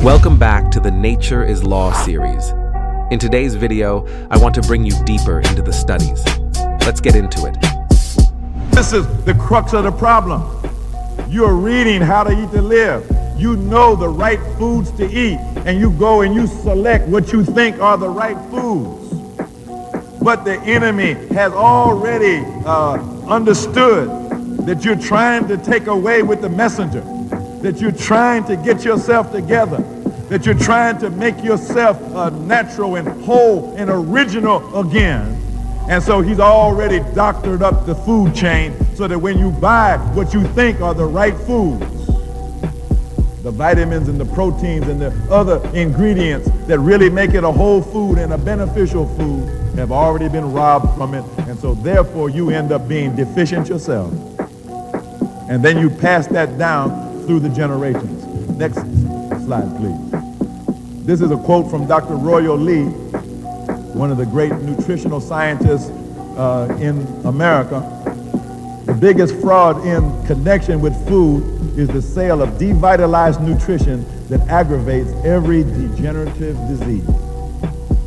Welcome back to the Nature is Law series. In today's video, I want to bring you deeper into the studies. Let's get into it. This is the crux of the problem. You're reading How to Eat to Live. You know the right foods to eat, and you go and you select what you think are the right foods. But the enemy has already understood that you're trying to take away with the messenger, that you're trying to get yourself together, that you're trying to make yourself natural and whole and original again. And so he's already doctored up the food chain so that when you buy what you think are the right foods, the vitamins and the proteins and the other ingredients that really make it a whole food and a beneficial food have already been robbed from it. And so therefore you end up being deficient yourself. And then you pass that down through the generations. Next slide, please. This is a quote from Dr. Royal Lee, one of the great nutritional scientists in America. The biggest fraud in connection with food is the sale of devitalized nutrition that aggravates every degenerative disease.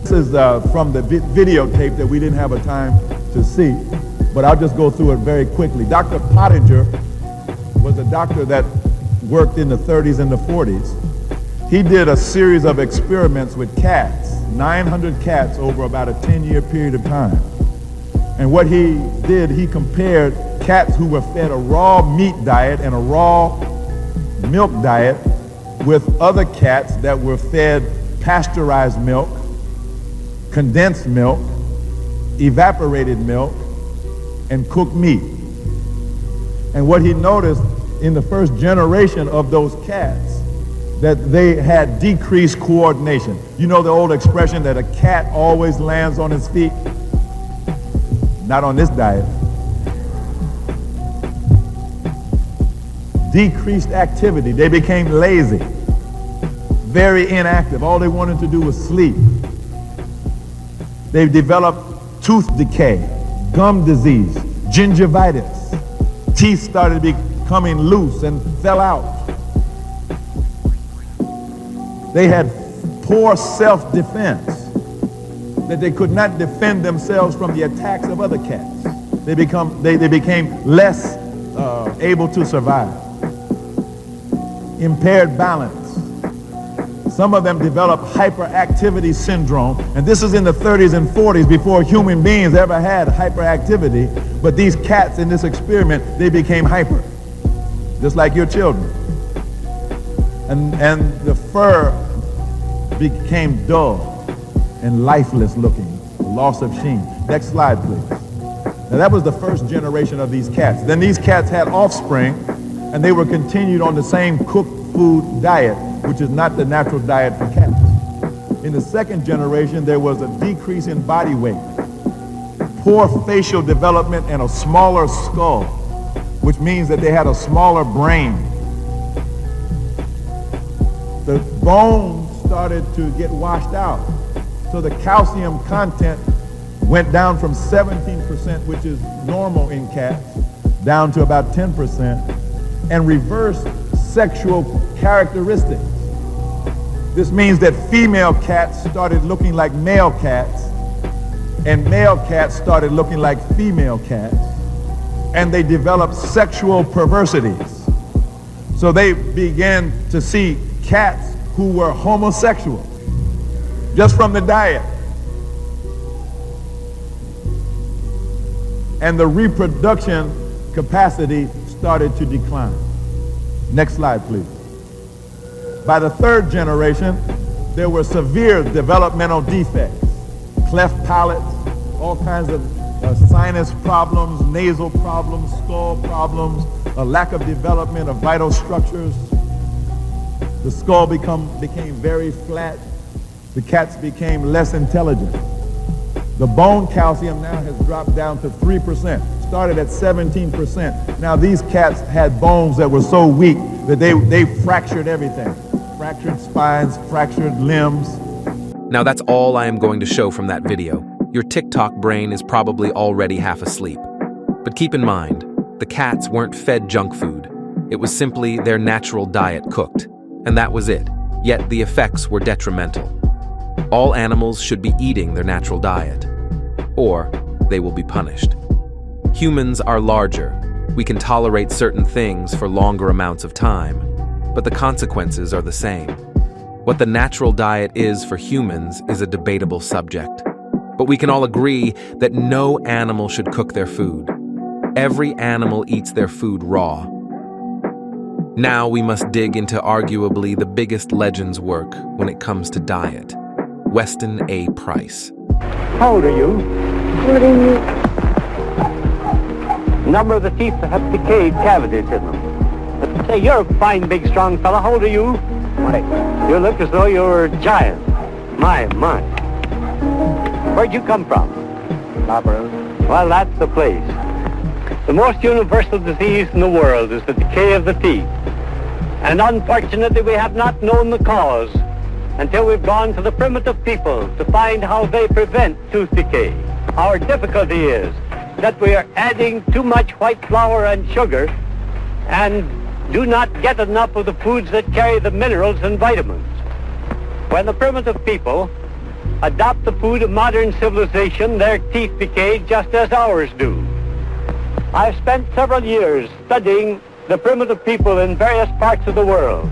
This is from the videotape that we didn't have a time to see, but I'll just go through it very quickly. Dr. Pottenger was a doctor that worked in the 30s and the 40s. He did a series of experiments with cats, 900 cats over about a 10-year period of time. And what he did, he compared cats who were fed a raw meat diet and a raw milk diet with other cats that were fed pasteurized milk, condensed milk, evaporated milk, and cooked meat. And what he noticed in the first generation of those cats, that they had decreased coordination. You know the old expression that a cat always lands on his feet? Not on this diet. Decreased activity. They became lazy, very inactive. All they wanted to do was sleep. They developed tooth decay, gum disease, gingivitis. Teeth started becoming loose and fell out. They had poor self-defense, that they could not defend themselves from the attacks of other cats. They became less able to survive. Impaired balance. Some of them developed hyperactivity syndrome, and this is in the 30s and 40s before human beings ever had hyperactivity, but these cats in this experiment, they became hyper, just like your children. And the fur became dull and lifeless looking, loss of sheen. Next slide, please. Now that was the first generation of these cats. Then these cats had offspring, and they were continued on the same cooked food diet, which is not the natural diet for cats. In the second generation, there was a decrease in body weight, poor facial development, and a smaller skull, which means that they had a smaller brain. The bones started to get washed out. So the calcium content went down from 17%, which is normal in cats, down to about 10%, and reversed sexual characteristics. This means that female cats started looking like male cats, and male cats started looking like female cats, and they developed sexual perversities. So they began to see cats who were homosexual just from the diet. And the reproduction capacity started to decline. Next slide, please. By the third generation, there were severe developmental defects, cleft palates, all kinds of sinus problems, nasal problems, skull problems, a lack of development of vital structures. The skull became very flat. The cats became less intelligent. The bone calcium now has dropped down to 3%, started at 17%. Now these cats had bones that were so weak that they fractured everything. Fractured spines, fractured limbs. Now that's all I am going to show from that video. Your TikTok brain is probably already half asleep. But keep in mind, the cats weren't fed junk food. It was simply their natural diet cooked. And that was it. yet the effects were detrimental. All animals should be eating their natural diet, or they will be punished. Humans are larger. We can tolerate certain things for longer amounts of time, but the consequences are the same. What the natural diet is for humans is a debatable subject, but we can all agree that no animal should cook their food. Every animal eats their food raw. Now we must dig into arguably the biggest legend's work when it comes to diet, Weston A. Price. How old are you? 40. Number of the teeth that have decayed cavities in them. But say, you're a fine, big, strong fella. How old are you? Why, you look as though you were a giant. My. Where'd you come from? Labrador. Well, that's the place. The most universal disease in the world is the decay of the teeth. And unfortunately, we have not known the cause until we've gone to the primitive people to find how they prevent tooth decay. Our difficulty is that we are adding too much white flour and sugar and do not get enough of the foods that carry the minerals and vitamins. When the primitive people adopt the food of modern civilization, their teeth decay just as ours do. I've spent several years studying the primitive people in various parts of the world,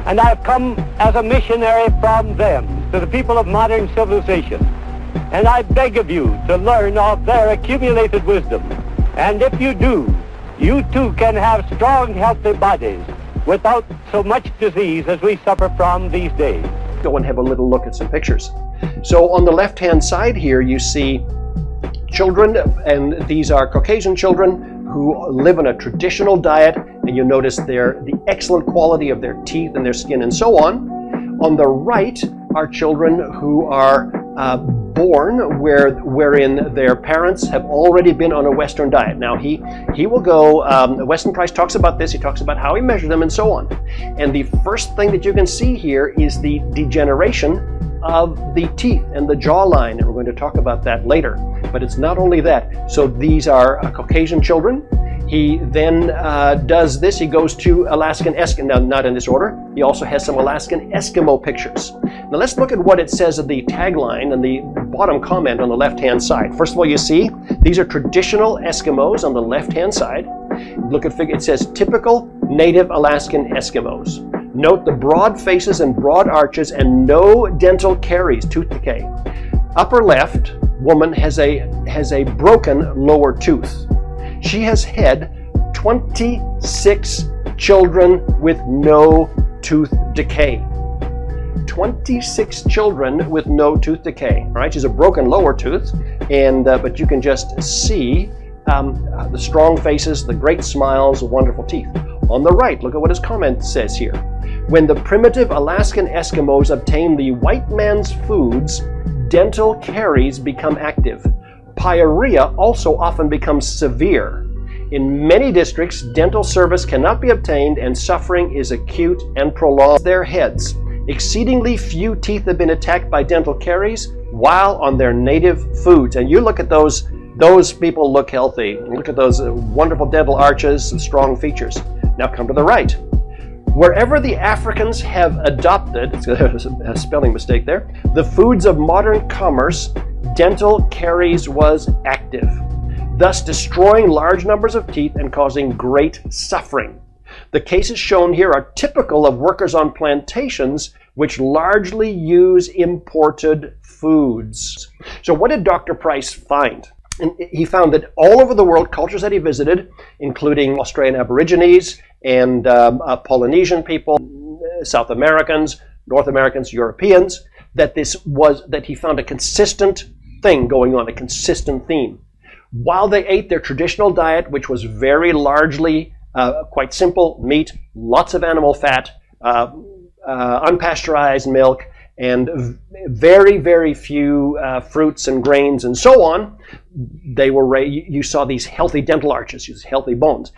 and I've come as a missionary from them to the people of modern civilization. And I beg of you to learn of their accumulated wisdom. And if you do, you too can have strong, healthy bodies without so much disease as we suffer from these days. Go and have a little look at some pictures. So on the left-hand side here, you see children, and these are Caucasian children who live on a traditional diet, and you notice the excellent quality of their teeth and their skin and so on. On the right are children who are born wherein their parents have already been on a Western diet. Now he will go, Weston Price talks about this, he talks about how he measured them and so on. And the first thing that you can see here is the degeneration of the teeth and the jawline, and we're going to talk about that later. But it's not only that. So these are Caucasian children. He then does this. He goes to Alaskan Eskimo, now not in this order. He also has some Alaskan Eskimo pictures. Now let's look at what it says in the tagline and the bottom comment on the left-hand side. First of all, you see these are traditional Eskimos on the left-hand side. Look at it says typical native Alaskan Eskimos. Note the broad faces and broad arches and no dental caries, tooth decay. Upper left woman has a broken lower tooth. She has had 26 children with no tooth decay. 26 children with no tooth decay. All right, she's a broken lower tooth, and but you can just see the strong faces, the great smiles, the wonderful teeth. On the right, look at what his comment says here. When the primitive Alaskan Eskimos obtain the white man's foods, dental caries become active. Pyorrhea also often becomes severe. In many districts, dental service cannot be obtained and suffering is acute and prolonged. Their heads. Exceedingly few teeth have been attacked by dental caries while on their native foods. And you look at those people look healthy. Look at those wonderful dental arches and strong features. Now come to the right. Wherever the Africans have adopted, a spelling mistake there, the foods of modern commerce, dental caries was active, thus destroying large numbers of teeth and causing great suffering. The cases shown here are typical of workers on plantations which largely use imported foods. So what did Dr. Price find? And he found that all over the world, cultures that he visited, including Australian Aborigines and Polynesian people, South Americans, North Americans, Europeans, that he found a consistent thing going on, a consistent theme. While they ate their traditional diet, which was very largely quite simple, meat, lots of animal fat, unpasteurized milk, and very, very few fruits and grains and so on, you saw these healthy dental arches, these healthy bones.